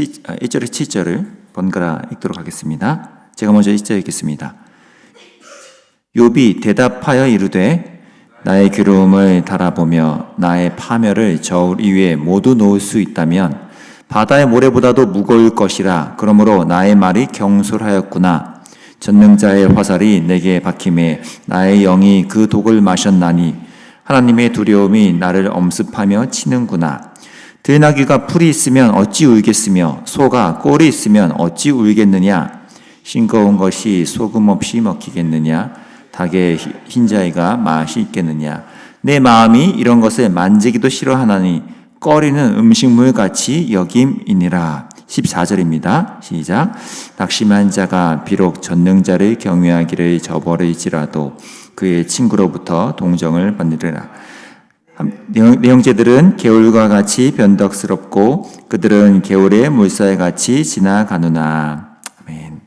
1절에 7절을 번갈아 읽도록 하겠습니다. 제가 먼저 1절 읽겠습니다. 욥이 대답하여 이르되 나의 괴로움을 달아보며 나의 파멸을 저울 위에 모두 놓을 수 있다면 바다의 모래보다도 무거울 것이라. 그러므로 나의 말이 경솔하였구나. 전능자의 화살이 내게 박힘에 나의 영이 그 독을 마셨나니 하나님의 두려움이 나를 엄습하며 치는구나. 들나귀가 풀이 있으면 어찌 울겠으며 소가 꼴이 있으면 어찌 울겠느냐. 싱거운 것이 소금 없이 먹히겠느냐. 닭의 흰자위가 맛이 있겠느냐. 내 마음이 이런 것을 만지기도 싫어하나니 꺼리는 음식물 같이 여김이니라. 14절입니다. 시작. 낙심한 자가 비록 전능자를 경외하기를 저버릴지라도 그의 친구로부터 동정을 받으리라. 내형제들은 개울과 같이 변덕스럽고 그들은 개울의 물살같이 지나가누나. 아멘.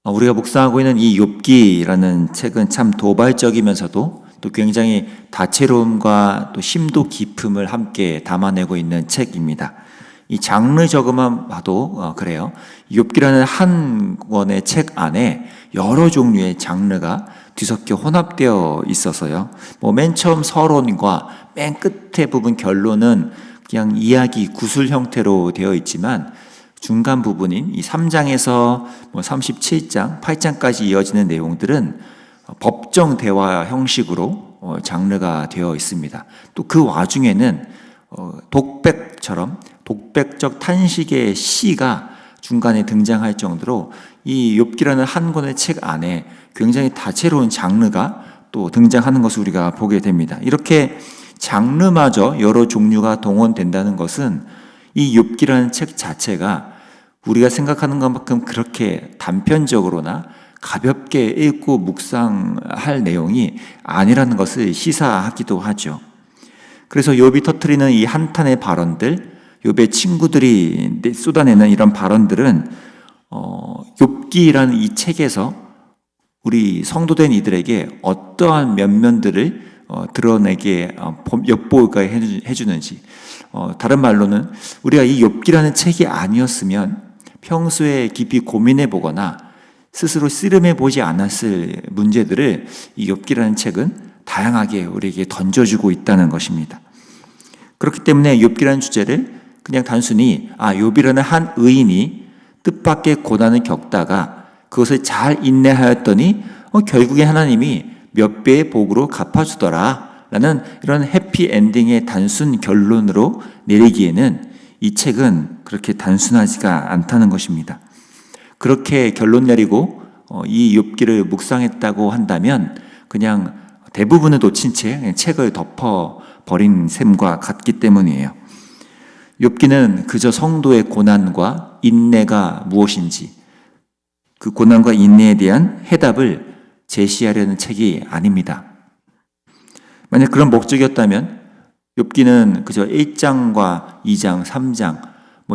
우리가 묵상하고 있는 이 욥기라는 책은 참 도발적이면서도 또 굉장히 다채로움과 또 심도 깊음을 함께 담아내고 있는 책입니다. 이 장르적으로만 봐도 그래요. 욥기라는 한 권의 책 안에 여러 종류의 장르가 뒤섞여 혼합되어 있어서요. 맨 처음 서론과 맨 끝에 부분 결론은 그냥 이야기 구술 형태로 되어 있지만 중간 부분인 이 3장에서 37장, 8장까지 이어지는 내용들은 법정 대화 형식으로 장르가 되어 있습니다. 또 그 와중에는 독백적 탄식의 시가 중간에 등장할 정도로 이 욥기라는 한 권의 책 안에 굉장히 다채로운 장르가 또 등장하는 것을 우리가 보게 됩니다. 이렇게 장르마저 여러 종류가 동원된다는 것은 이 욥기라는 책 자체가 우리가 생각하는 것만큼 그렇게 단편적으로나 가볍게 읽고 묵상할 내용이 아니라는 것을 시사하기도 하죠. 그래서 욥이 터뜨리는 이 한탄의 발언들, 욥의 친구들이 쏟아내는 이런 발언들은 욥기라는 이 책에서 우리 성도된 이들에게 어떠한 면면들을 드러내게 엿보게 해주는지, 다른 말로는 우리가 이 욥기라는 책이 아니었으면 평소에 깊이 고민해 보거나 스스로 씨름해 보지 않았을 문제들을 이 욥기라는 책은 다양하게 우리에게 던져주고 있다는 것입니다. 그렇기 때문에 욥기라는 주제를 그냥 단순히 욥이라는 한 의인이 뜻밖의 고난을 겪다가 그것을 잘 인내하였더니 결국에 하나님이 몇 배의 복으로 갚아주더라 라는 이런 해피엔딩의 단순 결론으로 내리기에는 이 책은 그렇게 단순하지가 않다는 것입니다. 그렇게 결론 내리고 이 욥기를 묵상했다고 한다면 그냥 대부분을 놓친 채 책을 덮어버린 셈과 같기 때문이에요. 욥기는 그저 성도의 고난과 인내가 무엇인지, 그 고난과 인내에 대한 해답을 제시하려는 책이 아닙니다. 만약 그런 목적이었다면 욥기는 그저 1장과 2장, 3장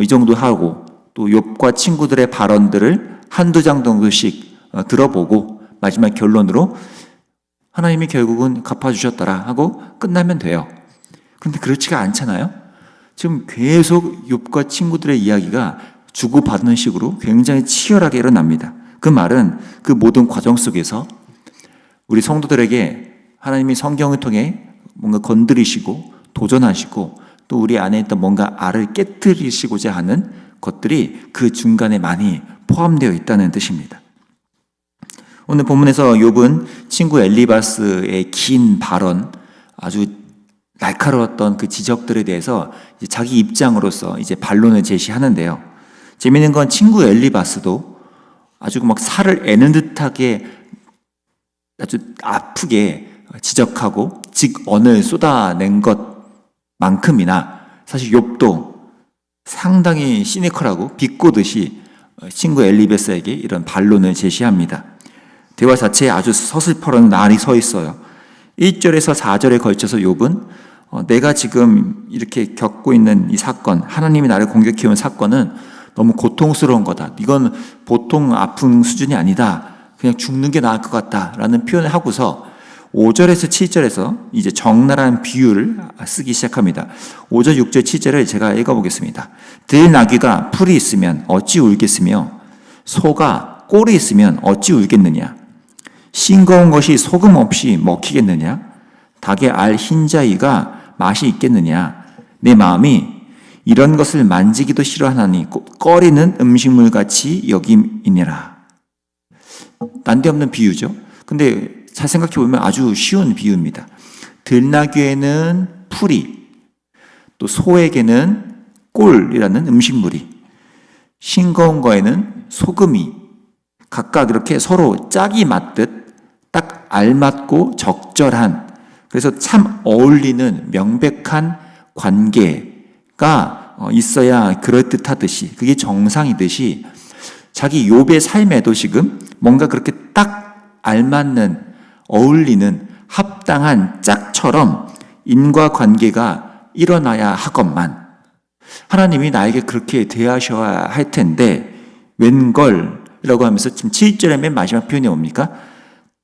이 정도 하고 또 욥과 친구들의 발언들을 한두 장 정도씩 들어보고 마지막 결론으로 하나님이 결국은 갚아주셨더라 하고 끝나면 돼요. 그런데 그렇지가 않잖아요. 지금 계속 욥과 친구들의 이야기가 주고받는 식으로 굉장히 치열하게 일어납니다. 그 말은 그 모든 과정 속에서 우리 성도들에게 하나님이 성경을 통해 뭔가 건드리시고 도전하시고 또 우리 안에 있던 뭔가 알을 깨뜨리시고자 하는 것들이 그 중간에 많이 포함되어 있다는 뜻입니다. 오늘 본문에서 욥은 친구 엘리바스의 긴 발언, 아주 날카로웠던 그 지적들에 대해서 이제 자기 입장으로서 이제 반론을 제시하는데요. 재미있는 건 친구 엘리바스도 아주 막 살을 애는 듯하게 아주 아프게 지적하고 직언을 쏟아낸 것만큼이나 사실 욥도 상당히 시니컬하고 비꼬듯이 친구 엘리바스에게 이런 반론을 제시합니다. 대화 자체에 아주 서슬퍼런 날이 서 있어요. 1절에서 4절에 걸쳐서 욥은 내가 지금 이렇게 겪고 있는 이 사건, 하나님이 나를 공격해온 사건은 너무 고통스러운 거다. 이건 보통 아픈 수준이 아니다. 그냥 죽는 게 나을 것 같다라는 표현을 하고서 5절에서 7절에서 이제 적나라한 비유를 쓰기 시작합니다. 5절, 6절, 7절을 제가 읽어보겠습니다. 들나귀가 풀이 있으면 어찌 울겠으며 소가 꼴이 있으면 어찌 울겠느냐. 싱거운 것이 소금 없이 먹히겠느냐. 닭의 알 흰자위가 맛이 있겠느냐. 내 마음이 이런 것을 만지기도 싫어하나니 꺼리는 음식물 같이 여김이니라. 난데없는 비유죠. 근데 잘 생각해 보면 아주 쉬운 비유입니다. 들나귀에는 풀이, 또 소에게는 꼴이라는 음식물이, 싱거운 거에는 소금이 각각 이렇게 서로 짝이 맞듯 딱 알맞고 적절한, 그래서 참 어울리는 명백한 관계가 있어야 그럴듯하듯이, 그게 정상이듯이 자기 욥의 삶에도 지금 뭔가 그렇게 딱 알맞는, 어울리는 합당한 짝처럼 인과관계가 일어나야 하건만 하나님이 나에게 그렇게 대하셔야 할 텐데 웬걸이라고 하면서 지금 7절의 맨 마지막 표현이 뭡니까?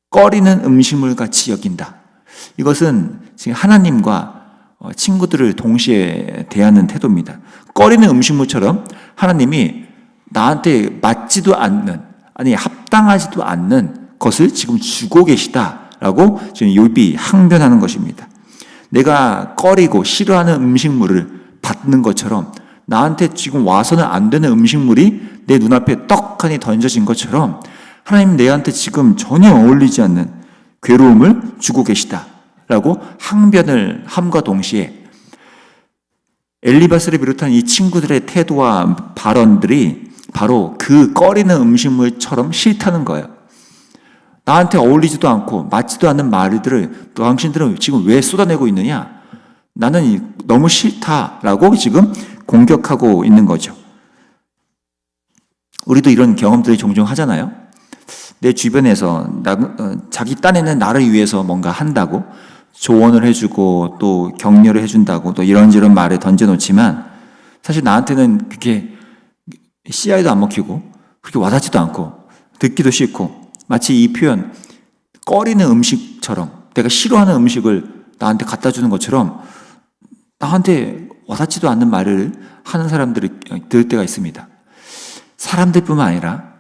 꺼리는 음식물 같이 여긴다. 이것은 지금 하나님과 친구들을 동시에 대하는 태도입니다. 꺼리는 음식물처럼 하나님이 나한테 맞지도 않는, 아니 합당하지도 않는 것을 지금 주고 계시다라고 지금 욥이 항변하는 것입니다. 내가 꺼리고 싫어하는 음식물을 받는 것처럼 나한테 지금 와서는 안 되는 음식물이 내 눈앞에 떡하니 던져진 것처럼 하나님 내한테 지금 전혀 어울리지 않는 괴로움을 주고 계시다라고 항변을 함과 동시에 엘리바스를 비롯한 이 친구들의 태도와 발언들이 바로 그 꺼리는 음식물처럼 싫다는 거예요. 나한테 어울리지도 않고 맞지도 않는 말들을 당신들은 지금 왜 쏟아내고 있느냐? 나는 너무 싫다라고 지금 공격하고 있는 거죠. 우리도 이런 경험들을 종종 하잖아요. 내 주변에서 자기 딴에는 나를 위해서 뭔가 한다고 조언을 해주고 또 격려를 해준다고 또 이런저런 말을 던져놓지만 사실 나한테는 그게 씨알도 안 먹히고 그렇게 와닿지도 않고 듣기도 싫고 마치 이 표현 꺼리는 음식처럼 내가 싫어하는 음식을 나한테 갖다 주는 것처럼 나한테 와닿지도 않는 말을 하는 사람들이 들을 때가 있습니다. 사람들뿐만 아니라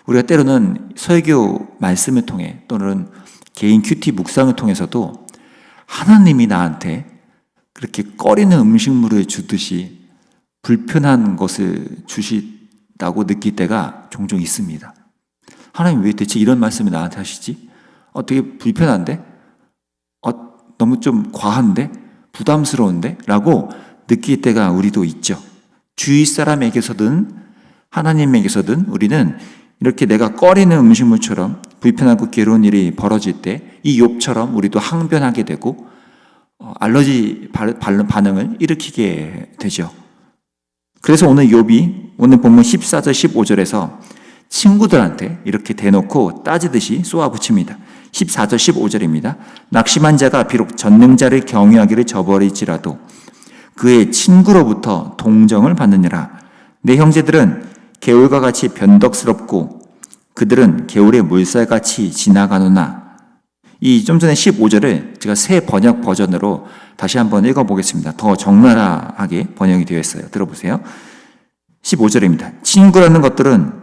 우리가 때로는 설교 말씀을 통해 또는 개인 큐티 묵상을 통해서도 하나님이 나한테 그렇게 꺼리는 음식물을 주듯이 불편한 것을 주시다고 느낄 때가 종종 있습니다. 하나님 왜 대체 이런 말씀을 나한테 하시지? 되게 불편한데? 너무 좀 과한데? 부담스러운데? 라고 느낄 때가 우리도 있죠. 주위 사람에게서든 하나님에게서든 우리는 이렇게 내가 꺼리는 음식물처럼 불편하고 괴로운 일이 벌어질 때 이 욥처럼 우리도 항변하게 되고 알러지 반응을 일으키게 되죠. 그래서 오늘 욥이 오늘 본문 14절 15절에서 친구들한테 이렇게 대놓고 따지듯이 쏘아붙입니다. 14절 15절입니다. 낙심한 자가 비록 전능자를 경외하기를 저버릴지라도 그의 친구로부터 동정을 받느니라. 내 형제들은 개울과 같이 변덕스럽고 그들은 개울의 물살같이 지나가노나. 이 좀 전에 15절을 제가 새 번역 버전으로 다시 한번 읽어보겠습니다. 더 적나라하게 번역이 되어 있어요. 들어보세요. 15절입니다. 친구라는 것들은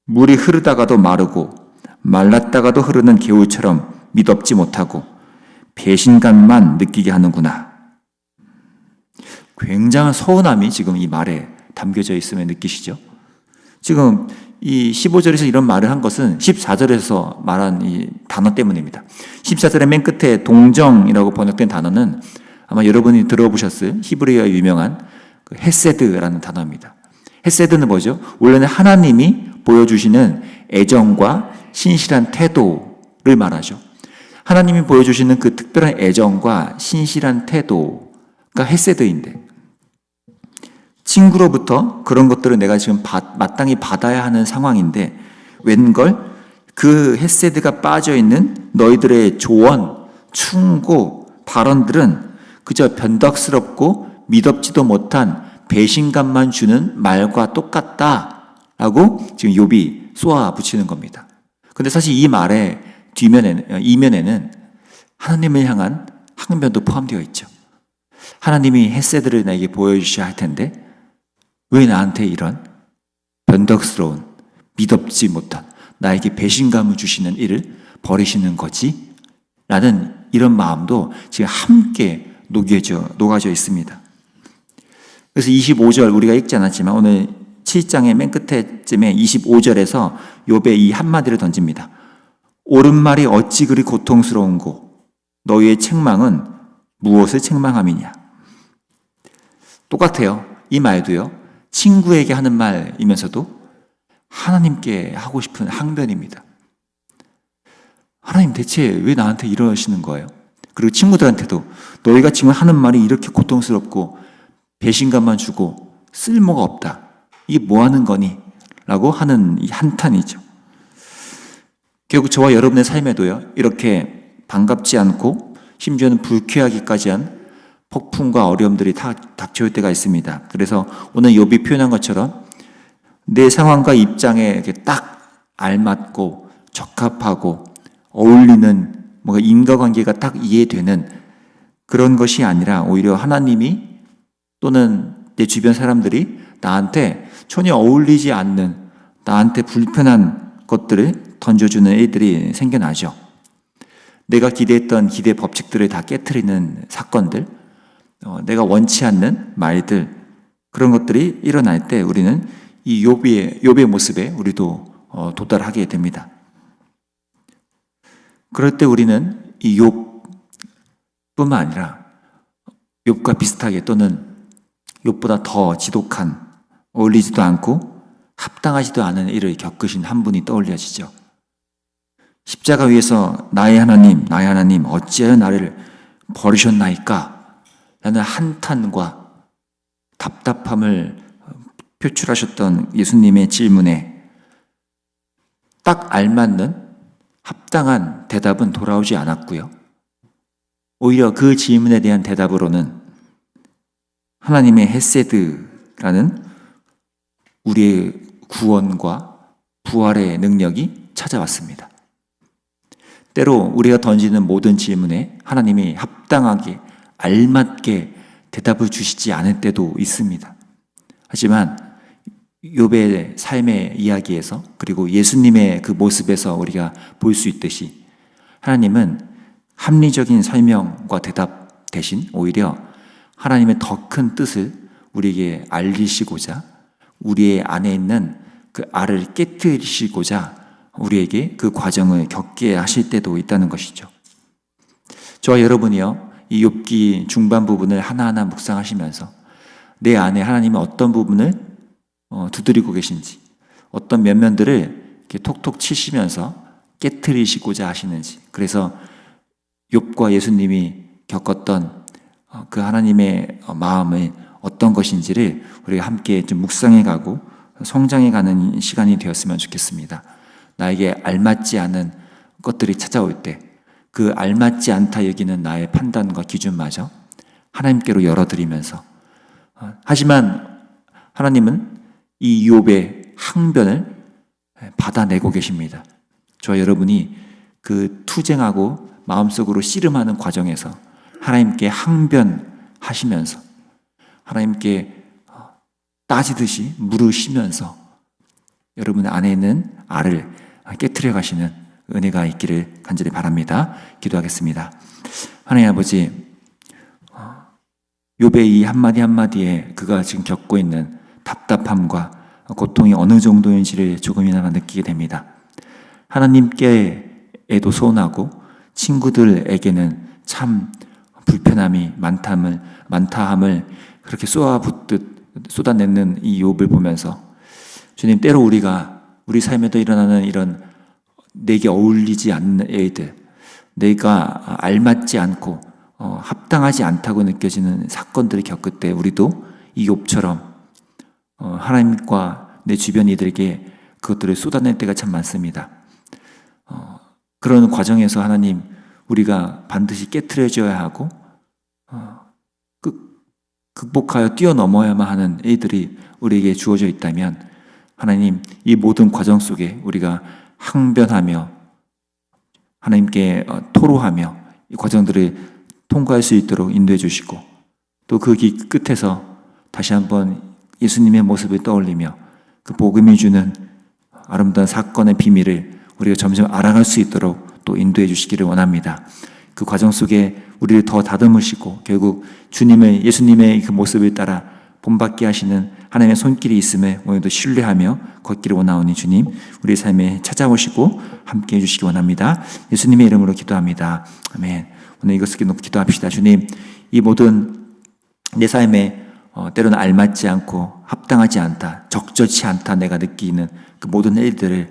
물이 흐르다가도 마르고 말랐다가도 흐르는 개울처럼 미덥지 못하고 배신감만 느끼게 하는구나. 굉장한 서운함이 지금 이 말에 담겨져 있음을 느끼시죠? 지금 이 15절에서 이런 말을 한 것은 14절에서 말한 이 단어 때문입니다. 14절의 맨 끝에 동정이라고 번역된 단어는 아마 여러분이 들어보셨을 히브리어의 유명한 그 헤세드라는 단어입니다. 헤세드는 뭐죠? 원래는 하나님이 보여주시는 애정과 신실한 태도를 말하죠. 하나님이 보여주시는 그 특별한 애정과 신실한 태도가 헤세드인데 친구로부터 그런 것들을 내가 지금 마땅히 받아야 하는 상황인데 웬걸 그 헤세드가 빠져있는 너희들의 조언, 충고, 발언들은 그저 변덕스럽고 미덥지도 못한 배신감만 주는 말과 똑같다라고 지금 욥이 쏘아붙이는 겁니다. 근데 사실 이 말의 이면에는 하나님을 향한 항변도 포함되어 있죠. 하나님이 헤세드를 나에게 보여주셔야 할 텐데 왜 나한테 이런 변덕스러운, 미덥지 못한, 나에게 배신감을 주시는 일을 벌이시는 거지? 라는 이런 마음도 지금 함께 녹아져 있습니다. 그래서 25절 우리가 읽지 않았지만 오늘 7장의 맨 끝에쯤에 25절에서 욥의 이 한마디를 던집니다. 옳은 말이 어찌 그리 고통스러운고 너희의 책망은 무엇을 책망함이냐. 똑같아요. 이 말도요. 친구에게 하는 말이면서도 하나님께 하고 싶은 항변입니다. 하나님 대체 왜 나한테 이러시는 거예요? 그리고 친구들한테도 너희가 지금 하는 말이 이렇게 고통스럽고 배신감만 주고 쓸모가 없다. 이게 뭐 하는 거니? 라고 하는 이 한탄이죠. 결국 저와 여러분의 삶에도요. 이렇게 반갑지 않고 심지어는 불쾌하기까지 한 폭풍과 어려움들이 닥쳐올 때가 있습니다. 그래서 오늘 욥이 표현한 것처럼 내 상황과 입장에 이렇게 딱 알맞고 적합하고 어울리는 뭔가 인과관계가 딱 이해되는 그런 것이 아니라 오히려 하나님이 또는 내 주변 사람들이 나한테 전혀 어울리지 않는 나한테 불편한 것들을 던져주는 일들이 생겨나죠. 내가 기대했던 기대 법칙들을 다 깨트리는 사건들, 내가 원치 않는 말들, 그런 것들이 일어날 때 우리는 이 욥의 모습에 우리도 도달하게 됩니다. 그럴 때 우리는 이 욥뿐만 아니라 욥과 비슷하게 또는 욥보다 더 지독한 어울리지도 않고 합당하지도 않은 일을 겪으신 한 분이 떠올려지죠. 십자가 위에서 나의 하나님 어찌하여 나를 버리셨나이까? 라는 한탄과 답답함을 표출하셨던 예수님의 질문에 딱 알맞는 합당한 대답은 돌아오지 않았고요. 오히려 그 질문에 대한 대답으로는 하나님의 헤세드라는 우리의 구원과 부활의 능력이 찾아왔습니다. 때로 우리가 던지는 모든 질문에 하나님이 합당하게 알맞게 대답을 주시지 않을 때도 있습니다. 하지만 욥의 삶의 이야기에서 그리고 예수님의 그 모습에서 우리가 볼 수 있듯이 하나님은 합리적인 설명과 대답 대신 오히려 하나님의 더 큰 뜻을 우리에게 알리시고자 우리의 안에 있는 그 알을 깨뜨리시고자 우리에게 그 과정을 겪게 하실 때도 있다는 것이죠. 저와 여러분이요, 이 욥기 중반 부분을 하나하나 묵상하시면서 내 안에 하나님이 어떤 부분을 두드리고 계신지, 어떤 면면들을 이렇게 톡톡 치시면서 깨트리시고자 하시는지, 그래서 욥과 예수님이 겪었던 그 하나님의 마음을 어떤 것인지를 우리가 함께 좀 묵상해 가고 성장해 가는 시간이 되었으면 좋겠습니다. 나에게 알맞지 않은 것들이 찾아올 때 그 알맞지 않다 여기는 나의 판단과 기준마저 하나님께로 열어드리면서 하지만 하나님은 이 욥의 항변을 받아내고 계십니다. 저와 여러분이 그 투쟁하고 마음속으로 씨름하는 과정에서 하나님께 항변하시면서 하나님께 따지듯이 물으시면서 여러분 안에 있는 알을 깨트려 가시는 은혜가 있기를 간절히 바랍니다. 기도하겠습니다. 하나님 아버지, 욥의 이 한마디 한마디에 그가 지금 겪고 있는 답답함과 고통이 어느 정도인지를 조금이나마 느끼게 됩니다. 하나님께에도 서운하고 친구들에게는 참 불편함이 많다함을 그렇게 쏟아내는 이 욥을 보면서 주님, 때로 우리가 우리 삶에도 일어나는 이런 내게 어울리지 않는 애들, 내가 알맞지 않고 합당하지 않다고 느껴지는 사건들을 겪을 때 우리도 이 욥처럼 하나님과 내 주변 이들에게 그것들을 쏟아낼 때가 참 많습니다. 그런 과정에서 하나님, 우리가 반드시 깨트려져야 하고 극복하여 뛰어넘어야만 하는 일들이 우리에게 주어져 있다면 하나님, 이 모든 과정 속에 우리가 항변하며 하나님께 토로하며 이 과정들을 통과할 수 있도록 인도해 주시고, 또 그 길 끝에서 다시 한번 예수님의 모습을 떠올리며 그 복음이 주는 아름다운 사건의 비밀을 우리가 점점 알아갈 수 있도록 또 인도해 주시기를 원합니다. 그 과정 속에 우리를 더 다듬으시고 결국 예수님의 그 모습을 따라 본받게 하시는 하나님의 손길이 있음에 오늘도 신뢰하며 걷기를 원하오니 주님, 우리 삶에 찾아오시고 함께 해주시기 원합니다. 예수님의 이름으로 기도합니다. 아멘. 오늘 이것을 놓고 기도합시다. 주님, 이 모든 내 삶에 때로는 알맞지 않고 합당하지 않다, 적절치 않다 내가 느끼는 그 모든 일들을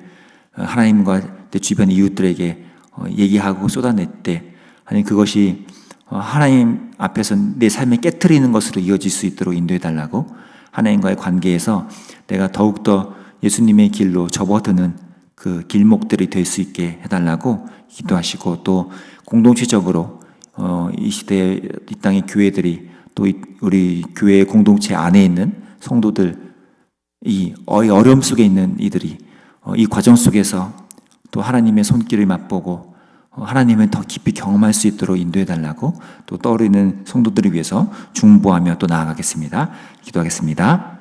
하나님과 내 주변 이웃들에게 얘기하고 쏟아낼 때, 아니 그것이 하나님 앞에서 내 삶에 깨트리는 것으로 이어질 수 있도록 인도해달라고, 하나님과의 관계에서 내가 더욱더 예수님의 길로 접어드는 그 길목들이 될 수 있게 해달라고 기도하시고, 또 공동체적으로 이 시대의 이 땅의 교회들이 또 우리 교회 공동체 안에 있는 성도들, 이 어려움 속에 있는 이들이 이 과정 속에서 또 하나님의 손길을 맛보고 하나님을 더 깊이 경험할 수 있도록 인도해달라고, 또 떠오르는 성도들을 위해서 중보하며 또 나아가겠습니다. 기도하겠습니다.